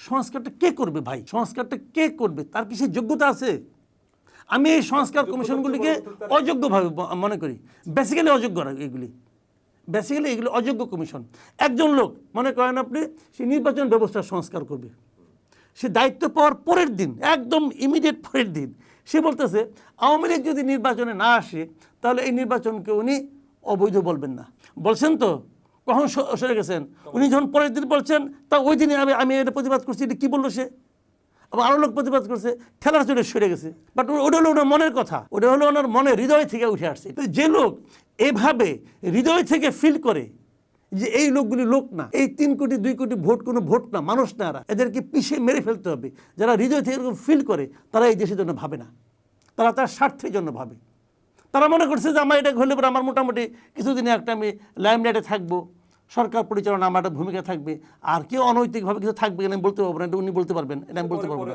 সংস্কারটা কে করবে ভাই? সংস্কারটা কে করবে? তার কি সেই যোগ্যতা আছে? আমি এই সংস্কার কমিশনগুলিকে অযোগ্যভাবে মনে করি। বেসিক্যালি অযোগ্য এগুলি, বেসিক্যালি এগুলি অযোগ্য কমিশন। একজন লোক মনে করেন আপনি সে নির্বাচন ব্যবস্থার সংস্কার করবে, সে দায়িত্ব পাওয়ার পরের দিন, একদম ইমিডিয়েট পরের দিন সে বলতেছে আওয়ামী লীগ যদি নির্বাচনে না আসে তাহলে এই নির্বাচনকে উনি অবৈধ বলবেন না। বলছেন তো, কখন সরে গেছেন? উনি যখন পরের দিন বলছেন তা ওই দিনে আমি এটা প্রতিবাদ করছি, এটা কী বললো সে? আবার আরও লোক প্রতিবাদ করছে, ঠেলার চলে সরে গেছে। বাট ওটা হলো ওনার মনের কথা, ওটা হলো ওনার মনে হৃদয় থেকে উঠে আসছে। তো যে লোক এভাবে হৃদয় থেকে ফিল করে যে এই লোকগুলি লোক না, এই 3 কোটি 2 কোটি ভোট কোনো ভোট না, মানুষ না, এদেরকে পিছিয়ে মেরে ফেলতে হবে, যারা হৃদয় থেকে এরকম ফিল করে তারা এই দেশের জন্য ভাবে না, তারা তার স্বার্থের জন্য ভাবে। তারা মনে করছে যে আমার এটা হলে পরে আমার মোটামুটি কিছুদিনে একটা আমি লাইমলাইটে থাকবো, সরকার পরিচালনা আমার একটা ভূমিকা থাকবে, আর কেউ অনৈতিকভাবে কিছু থাকবে কিনা আমি বলতে পারবো না, এটা উনি বলতে পারবেন, এটা আমি বলতে পারবো না।